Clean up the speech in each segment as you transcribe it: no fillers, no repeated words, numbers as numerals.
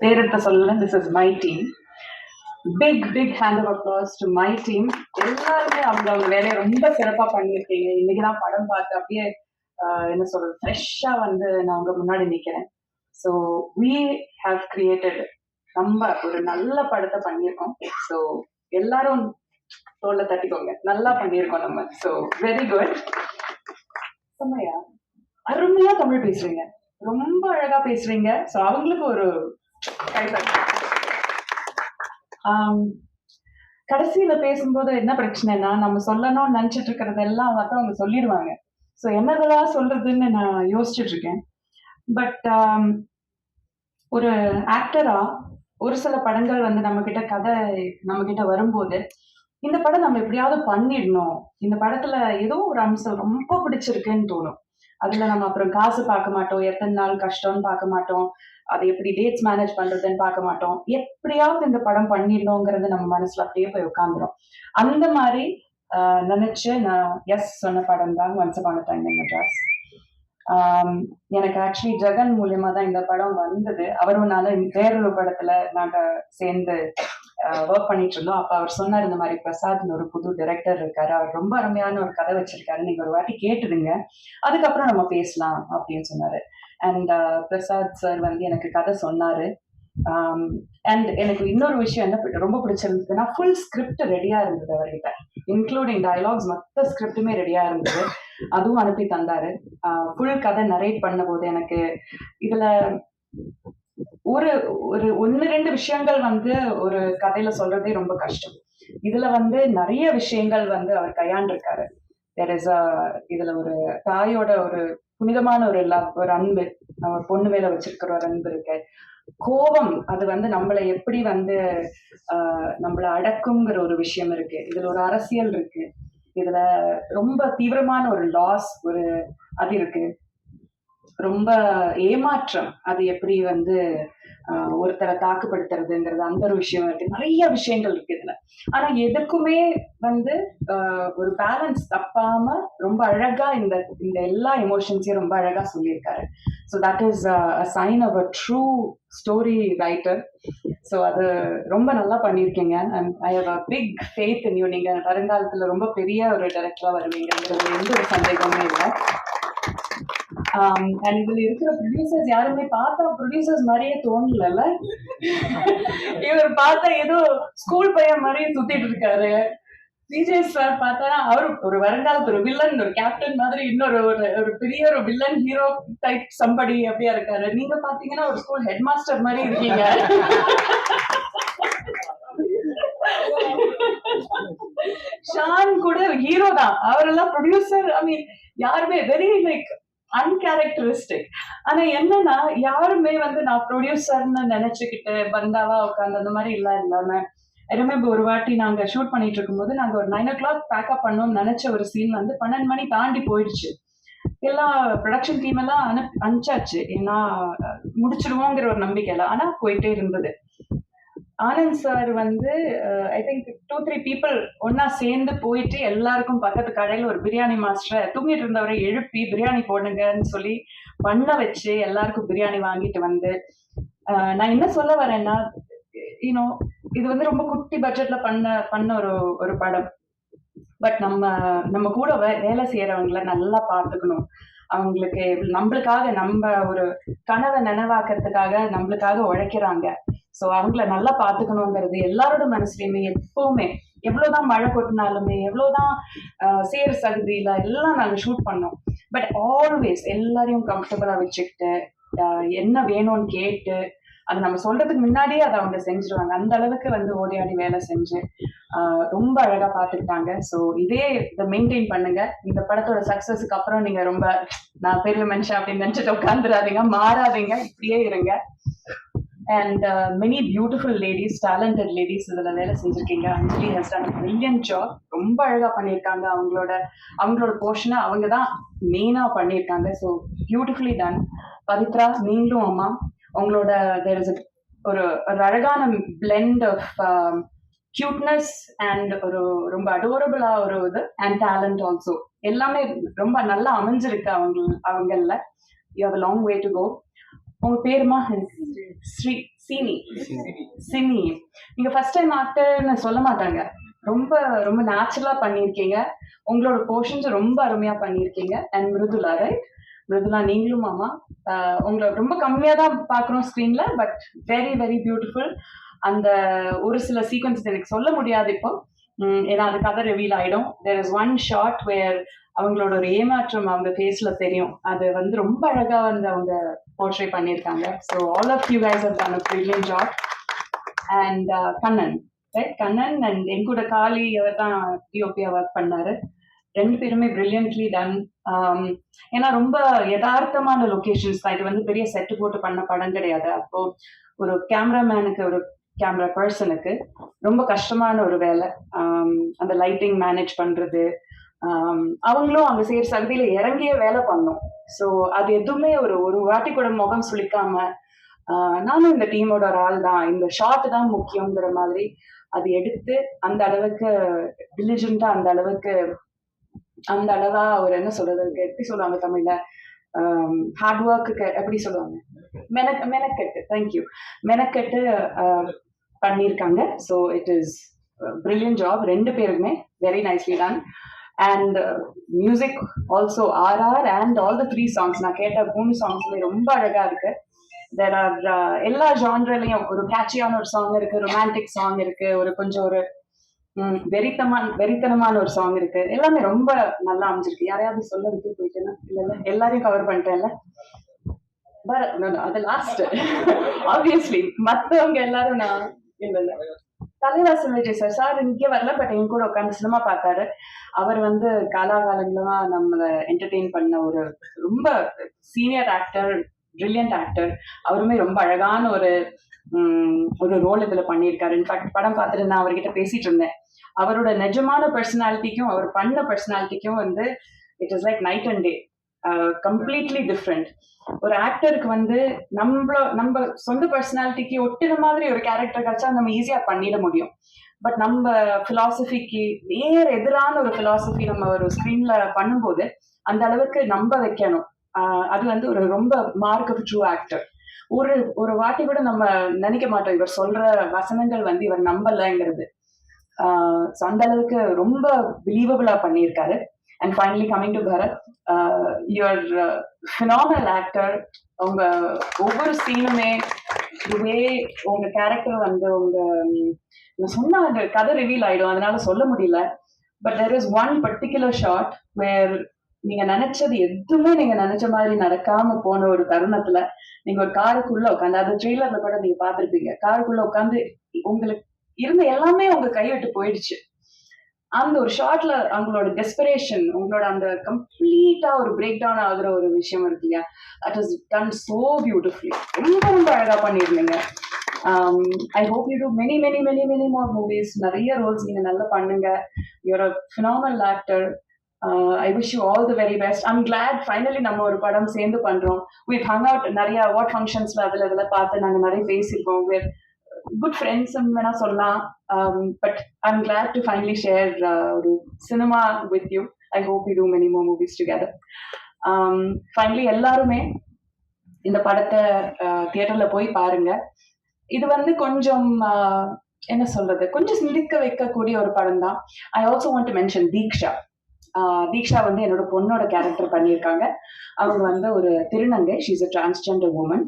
பேரெடுத்த சொல்லல, this is my team. Big hand of applause to my team. எல்லாருமே அவங்க வேலையை ரொம்ப சிறப்பா பண்ணியிருக்கீங்க. இன்னைக்குதான் படம் பார்த்து அப்படியே என்ன சொல்றது, ஃப்ரெஷ்ஷா வந்து நான் உங்க முன்னாடி நிக்கிறேன். ஸோ வி ஹாவ் கிரியேட்டட், நம்ம ஒரு நல்ல படத்தை பண்ணியிருக்கோம். ஸோ எல்லாரும் தோல்ல தட்டிக்கோங்க, நல்லா பண்ணியிருக்கோம் நம்ம. So very good. செம்மையா அருமையா தமிழ் பேசுறீங்க, ரொம்ப அழகா பேசுறீங்க. ஸோ அவங்களுக்கு ஒரு கைத்தட்டு. கடைசியில பேசும்போது என்ன பிரச்சனைனா, நம்ம சொல்லணும்னு நினைச்சிட்டு இருக்கிறதெல்லாம் அவங்க சொல்லிடுவாங்க. ஸோ என்னதெல்லாம் சொல்றதுன்னு நான் யோசிச்சுட்டு இருக்கேன். பட் ஒரு ஆக்டரா ஒரு சில படங்கள் வந்து நம்ம கிட்ட கதை நம்ம கிட்ட வரும்போது, இந்த படம் நம்ம எப்படியாவது பண்ணிடணும், இந்த படத்துல ஏதோ ஒரு அம்சம் ரொம்ப பிடிச்சிருக்குன்னு தோணும். அதுல நம்ம அப்புறம் காசு பார்க்க மாட்டோம், எத்தனை நாள் கஷ்டம்னு பார்க்க மாட்டோம், அதை எப்படி டேட்ஸ் மேனேஜ் பண்றதுன்னு பார்க்க மாட்டோம். எப்படியாவது இந்த படம் பண்ணிடணுங்கிறது நம்ம மனசுல அப்படியே போய் உட்காந்துரும். அந்த மாதிரி நினைச்சு நான் எஸ் சொன்ன படம் தான் once upon a time in Madras. எனக்கு ஆக்சுவலி ஜெகன் மூலியமா தான் இந்த படம் வந்தது. அவரும் நானும் வேறொரு படத்துல நாங்க சேர்ந்து ஒர்க் பண்ணிட்டு இருந்தோம். அப்ப அவர் சொன்னார், இந்த மாதிரி பிரசாத்னு ஒரு புது டைரக்டர் இருக்காரு, அவர் ரொம்ப அருமையான ஒரு கதை வச்சிருக்காரு, நீங்க ஒரு வாட்டி கேட்டுடுங்க, அதுக்கப்புறம் நம்ம பேசலாம் அப்படின்னு சொன்னாரு. அண்ட் பிரசாத் சார் வந்து எனக்கு கதை சொன்னாரு. அண்ட் எனக்கு இன்னொரு விஷயம் என்ன ரொம்ப பிடிச்சிருந்ததுன்னா, ஃபுல் ஸ்கிரிப்ட் ரெடியா இருந்தது அவர்கிட்ட, இன்க்ளூடிங் டயலாக்ஸ், மொத்த ஸ்கிரிப்டுமே ரெடியா இருந்தது. அதுவும் அனுப்பி தந்தாரு. ஃபுல் கதை நரேட் பண்ண போது எனக்கு இதுல ஒரு ஒரு 1-2 விஷயங்கள் வந்து ஒரு கதையில சொல்றதே ரொம்ப கஷ்டம். இதுல வந்து நிறைய விஷயங்கள் வந்து அவர் கையாண்டிருக்காரு. இதுல ஒரு தாயோட ஒரு புனிதமான ஒரு லவ், ஒரு அன்பு, நம்ம பொண்ணு மேல வச்சிருக்கிற ஒரு அன்பு இருக்கு. கோபம், அது வந்து நம்மளை எப்படி வந்து நம்மளை அடக்குங்கிற ஒரு விஷயம் இருக்கு. இதுல ஒரு அரசியல் இருக்கு. இதுல ரொம்ப தீவிரமான ஒரு லாஸ், ஒரு அது இருக்கு. ரொம்ப ஏமாற்றம், அது எப்படி வந்து ஒருத்தரை தாக்குப்படுத்துறதுங்கிறது, அந்த ஒரு விஷயம் இருக்கு. நிறைய விஷயங்கள் இருக்கு இதுல. ஆனா எதுக்குமே வந்து ஒரு பேலன்ஸ் தப்பாம ரொம்ப அழகா இந்த இந்த எல்லா எமோஷன்ஸையும் ரொம்ப அழகா சொல்லியிருக்காரு. So that is a sign of a true story writer. ஸோ அது ரொம்ப நல்லா பண்ணியிருக்கீங்க. And I have a big faith in you. நீங்க வருங்காலத்துல ரொம்ப பெரிய ஒரு டைரக்டரா வருவீங்கிறது எந்த ஒரு சந்தேகமே இல்லை. அண்ட் இதுல இருக்கிற ப்ரொடியூசர்ஸ் யாருமே பார்த்தா ப்ரொடியூசர்ஸ் மாதிரியே தோணல. இவர் பார்த்தா ஏதோ ஸ்கூல் பையன் மாதிரியே சுத்திட்டு இருக்காரு. விஜய் சார் பார்த்தா அவரு ஒரு வருங்காலத்து ஒரு வில்லன், ஒரு கேப்டன் மாதிரி, இன்னொரு ஒரு பெரிய ஒரு வில்லன் ஹீரோ டைப் சம்படி அப்படியா இருக்காரு. நீங்க பாத்தீங்கன்னா ஒரு ஸ்கூல் ஹெட் மாஸ்டர் மாதிரி இருக்கீங்க. ஷான் கூட ஹீரோ தான், அவரெல்லாம் ப்ரொடியூசர். ஐ மீன் யாருமே வெரி லைக் அன்கேரக்டரிஸ்டிக். ஆனா என்னன்னா, யாருமே வந்து நான் ப்ரொடியூசர்னு நினைச்சுக்கிட்டு பந்தாவா உட்காந்து அந்த மாதிரி இல்லாம, ரிமெம்பர் ஒரு வாட்டி நாங்க ஷூட் பண்ணிட்டு இருக்கும்போது, நாங்க ஒரு 9 o'clock பேக்கப் பண்ணோம்னு நினைச்ச ஒரு சீன் வந்து 12 மணி தாண்டி போயிடுச்சு. எல்லா ப்ரொடக்ஷன் டீம் எல்லாம் அனுப்பிச்சாச்சு, ஏன்னா முடிச்சிருவோங்கிற ஒரு நம்பிக்கையில. ஆனா போயிட்டே இருந்தது. ஆனந்த் சார் வந்து ஐ திங்க் 2-3 பீப்புள் ஒன்னா சேர்ந்து போயிட்டு எல்லாருக்கும் பக்கத்து கடையில ஒரு பிரியாணி மாஸ்டரை தூங்கிட்டு இருந்தவரை எழுப்பி பிரியாணி போடுங்கன்னு சொல்லி பண்ண வச்சு எல்லாருக்கும் பிரியாணி வாங்கிட்டு வந்து, நான் என்ன சொல்ல வரேன்னா, யூனோ இது வந்து ரொம்ப குட்டி பட்ஜெட்ல பண்ண ஒரு ஒரு படம். பட் நம்ம கூட வேலை செய்யறவங்களை நல்லா பார்த்துக்கணும். அவங்களுக்கு நம்மளுக்காக, நம்ம ஒரு கனவை நினைவாக்கிறதுக்காக நம்மளுக்காக உழைக்கிறாங்க. ஸோ அவங்கள நல்லா பார்த்துக்கணுங்கிறது எல்லாரோட மனசுலையுமே எப்பவுமே. எவ்வளவுதான் மழை கொட்டினாலுமே, எவ்வளவுதான் சேர் சகுதியில எல்லாம் நாங்க ஷூட் பண்ணோம். பட் ஆல்வேஸ் எல்லாரையும் கம்ஃபர்டபுளா வச்சுக்கிட்டு, என்ன வேணும்னு கேட்டு, அது நம்ம சொல்றதுக்கு முன்னாடியே அதை அவங்க செஞ்சிருவாங்க. அந்த அளவுக்கு வந்து ஓடி ஆடி வேலை செஞ்சு ரொம்ப அழகா பாத்துக்கிட்டாங்க. ஸோ இதே இதை மெயின்டைன் பண்ணுங்க. இந்த படத்தோட சக்சஸ்க்கு அப்புறம் நீங்க ரொம்ப நான் பெரிய மனுஷன் அப்படின்னு நினைச்சிட்டு உட்காந்துடாதீங்க, மாறாதீங்க, இப்படியே இருங்க. And many beautiful ladies, talented ladies இதுல வேலை செஞ்சிருக்கீங்க. அஞ்சலி ஹஸ் டன் பிரில்லியன்ட் ஜாப், ரொம்ப அழகா பண்ணியிருக்காங்க. அவங்களோட போர்ஷனை அவங்க தான் மெயினா பண்ணியிருக்காங்க. So beautifully done. பவித்ரா, நீங்களும் அம்மா, உங்களோட தேர் இஸ் ஒரு அழகான பிளெண்ட் ஆஃப் கியூட்னஸ் அண்ட் ஒரு ரொம்ப அடோரபிளா ஒரு இது, அண்ட் டேலண்ட் ஆல்சோ, எல்லாமே ரொம்ப நல்லா அமைஞ்சிருக்கு அவங்கள. You have a long way to go. உங்க பேருமா? சீனி சினி. நீங்க ஃபர்ஸ்ட் டைம் ஆக்டர்னு சொல்ல மாட்டாங்க. ரொம்ப ரொம்ப நேச்சுரலா பண்ணியிருக்கீங்க. உங்களோட போர்ஷன்ஸ் ரொம்ப அருமையா பண்ணியிருக்கீங்க. And Mridula, right? மிருதுலா, நீங்களும் ஆமா. உங்களை ரொம்ப கம்மியா தான் பார்க்குறோம் ஸ்க்ரீன்ல, பட் வெரி வெரி பியூட்டிஃபுல். அந்த ஒரு சில சீக்வன்ஸ் எனக்கு சொல்ல முடியாது இப்போ. ஏன்னா அது கதை ரிவீல் ஆயிடும். தேர் இஸ் ஒன் ஷார்ட் வேர் அவங்களோட ஒரு ஏமாற்றம் அவங்க ஃபேஸ்ல தெரியும். அது வந்து ரொம்ப அழகா வந்து அவங்க போர்ட்ரே பண்ணியிருக்காங்க. So all of you guys have done a brilliant job. And Kannan, right? Kannan and என் கூட காளி அவர் தான் டிஓபியா ஒர்க் பண்ணாரு. ரெண்டு பேருமே பிரில்லியன்ட்லி டன். ஏன்னா ரொம்ப யதார்த்தமான லொகேஷன்ஸ் தான். இது வந்து பெரிய செட்டு போட்டு பண்ண படம் கிடையாது. அப்போ ஒரு கேமராமேனுக்கு, ஒரு கேமரா பர்சனுக்கு ரொம்ப கஷ்டமான ஒரு வேலை. அந்த லைட்டிங் மேனேஜ் பண்றது, அவங்களும் அங்க செய்யற சகதியில இறங்கிய வேலை பண்ணும். ஸோ அது எதுவுமே ஒரு ஒரு வாட்டி கூட முகம் சுளிக்காம, நானும் இந்த டீமோட ஒரு ஆள் தான், இந்த ஷாட் தான் முக்கியங்கிற மாதிரி அது எடுத்து அந்த அளவுக்கு டிலிஜென்ட்டா, அந்த அளவா அவர் என்ன சொல்றது, எப்படி சொல்லுவாங்க தமிழ்ல, ஹார்ட் ஒர்க்கு எப்படி சொல்லுவாங்க, மெனக்கெட்டு, தேங்க்யூ, மெனக்கெட்டு பண்ணியிருக்காங்க. So it is brilliant job ரெண்டு பேருக்குமே, very nicely done. And music also RR and all the 3 songs, நான் கேட்ட 3 சாங்ஸ்மே ரொம்ப அழகா இருக்கு. தெர் ஆர் எல்லா ஜான்ரலையும் ஒரு கேட்சியான ஒரு சாங் இருக்கு, ரொமான்டிக் சாங் இருக்கு, ஒரு கொஞ்சம் ஒரு வெறித்தனமான ஒரு சாங் இருக்கு. எல்லாமே ரொம்ப நல்லா அமைஞ்சிருக்கு. யாரையாவது சொல்ல விட்டு போயிட்டேன்னா? இல்ல எல்லாரையும் கவர் பண்ணிட்டேன்ல. அது லாஸ்ட். ஆப்வியஸ்லி மத்தவங்க எல்லாரும் நான் இல்ல தலைவாசல் விஜய் சார் சார் இங்கே வரல, பட் என் கூட உட்காந்து சினிமா பார்த்தாரு. அவர் வந்து காலாகாலங்களா நம்மளை என்டர்டெயின் பண்ண ஒரு ரொம்ப சீனியர் ஆக்டர், பிரில்லியன்ட் ஆக்டர். அவருமே ரொம்ப அழகான ஒரு ரோல் இதுல பண்ணியிருக்காரு. இன்ஃபேக்ட் படம் பார்த்துட்டு நான் அவர்கிட்ட பேசிட்டு இருந்தேன். அவரோட நிஜமான பர்சனாலிட்டிக்கும் அவர் பண்ண பர்சனாலிட்டிக்கும் வந்து it is like night and day, completely different. ஒரு ஆக்டருக்கு வந்து நம்ம சொந்த பர்சனாலிட்டிக்கு ஒட்டுற மாதிரி ஒரு கேரக்டர் கிடைச்சா நம்ம ஈஸியா பண்ணிட முடியும். பட் நம்ம பிலாசபிக்கு நேர் எதிரான ஒரு பிலாசபி நம்ம ஒரு ஸ்கிரீன்ல பண்ணும்போது அந்த அளவுக்கு நம்ப வைக்கணும். அது வந்து ஒரு ரொம்ப மார்க் ஆஃப் ட்ரூ ஆக்டர். ஒரு வாட்டி கூட நம்ம நினைக்க மாட்டோம் இவர் சொல்ற வசனங்கள் வந்து இவர் நம்பலைங்கிறது. அந்த அளவுக்கு ரொம்ப பிலீவபிளா பண்ணியிருக்காரு. And finally coming to Bharath, your phenomenal actor. உங்க ஒவ்வொரு சீனுமே இதுவே உங்க கேரக்டர் வந்து சொன்ன அந்த கதை ரிவீல் ஆயிடும், அதனால சொல்ல முடியல. But there is one particular shot where நீங்க நினைச்சது எதுவுமே நீங்க நினைச்ச மாதிரி நடக்காம போன ஒரு தருணத்துல நீங்க ஒரு காருக்குள்ள உட்காந்து, அது ட்ரெய்லர்ல கூட நீங்க பாத்திருப்பீங்க, காருக்குள்ள உட்காந்து உங்களுக்கு இருந்த எல்லாமே உங்க கைவிட்டு போயிடுச்சு. அந்த ஒரு ஷார்ட்ல அவங்களோட டெஸ்பரேஷன், உங்களோட அந்த கம்ப்ளீட்டா ஒரு பிரேக் டவுன் ஆகுற ஒரு விஷயம் இருக்கு இல்லையா, that is done so beautifully. ரொம்ப ரொம்ப அழகா பண்ணிருந்தீங்க. I hope you do many many many many more movies. நிறைய ரோல்ஸ் நீங்க நல்லா பண்ணுங்க. You're a phenomenal actor. I wish you all the very best. I'm glad finally நம்ம ஒரு படம் சேர்ந்து பண்றோம். வித் ஹங் அவுட் நிறைய அவார்ட் ஃபங்க்ஷன்ஸ்ல அதுல பார்த்து நாங்க நிறைய பேசியிருக்கோம். வித் குட் ஃப்ரெண்ட்ஸ் வேணா சொல்லலாம். But I'm glad to finally share ஒரு cinema with you. I hope you do many more movies together. Finally எல்லாருமே இந்த படத்தை தியேட்டர்ல போய் பாருங்க. இது வந்து கொஞ்சம் என்ன சொல்றது, கொஞ்சம் சிந்திக்க வைக்கக்கூடிய ஒரு படம் தான். I also want to mention Diksha. Diksha வந்து என்னோட பொண்ணோட கேரக்டர் பண்ணியிருக்காங்க. அவங்க வந்து ஒரு திருநங்கை. She is a transgender woman.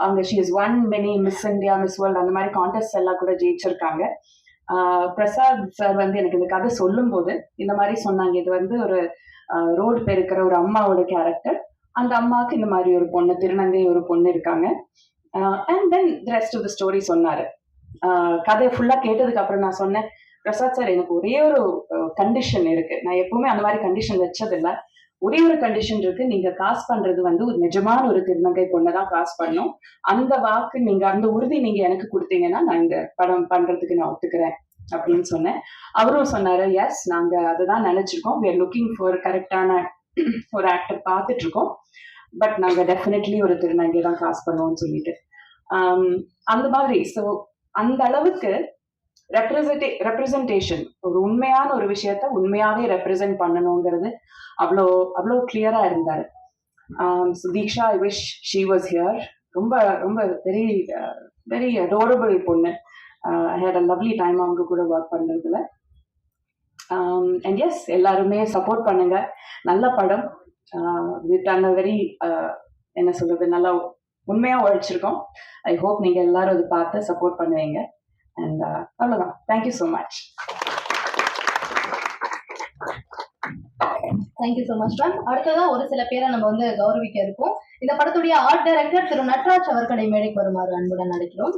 அவங்க she is one many Miss India, Miss World அந்த மாதிரி கான்டெஸ்ட் எல்லாம் கூட ஜெயிச்சிருக்காங்க. பிரசாத் சார் வந்து எனக்கு இந்த கதை சொல்லும் போது இந்த மாதிரி சொன்னாங்க, இது வந்து ஒரு ரோடு பெருக்கிற ஒரு அம்மாவோட கேரக்டர். அந்த அம்மாவுக்கு இந்த மாதிரி ஒரு பொண்ணு, திருநங்கை ஒரு பொண்ணு இருக்காங்க. And then rest of the story சொன்னாரு. கதை ஃபுல்லா கேட்டதுக்கு அப்புறம் நான் சொன்னேன், பிரசாத் சார் எனக்கு ஒரே ஒரு கண்டிஷன் இருக்கு. நான் எப்பவுமே அந்த மாதிரி கண்டிஷன் வச்சதில்லை. ஒரே ஒரு கண்டிஷன் இருக்கு. நீங்க காசு பண்றது வந்து ஒரு நிஜமான ஒரு திருநங்கை பொண்ணதான் காசு பண்ணும். அந்த வாக்கு நீங்க, அந்த உறுதி நீங்க எனக்கு கொடுத்தீங்கன்னா நான் இந்த படம் பண்றதுக்கு நான் ஒத்துக்கிறேன் அப்படின்னு சொன்னேன். அவரும் சொன்னாரு, எஸ் நாங்க அதுதான் நினைச்சிருக்கோம். we are looking for கரெக்டான ஒரு ஆக்டர் பார்த்துட்டு இருக்கோம். பட் நாங்க டெஃபினெட்லி ஒரு திருநங்கை தான் காசு பண்ணுவோம்னு சொல்லிட்டு அந்த மாதிரி. ஸோ அந்த அளவுக்கு ரெப்ரசன்டேஷன், ஒரு உண்மையான ஒரு விஷயத்த உண்மையாவே ரெப்ரசென்ட் பண்ணணுங்கிறது அவ்வளோ கிளியரா இருந்தாரு. Diksha, I wish she was here. ரொம்ப ரொம்ப வெரி வெரி அடோரபிள் பொண்ணு. I had a lovely time அவங்க கூட ஒர்க் பண்ணுறதுல. அண்ட் எஸ், எல்லாருமே சப்போர்ட் பண்ணுங்க. நல்ல படம். டன் வெரி என்ன சொல்றது, நல்லா உண்மையா உழைச்சிருக்கோம். ஐ ஹோப் நீங்க எல்லாரும் அதை பார்த்து சப்போர்ட் பண்ணுவீங்க. அண்ட் அவ்வளோதான். Thank you so much. Thank you so much ma'am. அடுத்ததான் ஒரு சில பேரை நம்ம வந்து கௌரவிக்க இருக்கோம். இந்த படத்துடைய ஆர்ட் டைரக்டர் திரு நட்ராஜ் அவர்களை மேடைக்கு வருமாறு அன்புடன் அழைக்கிறோம்.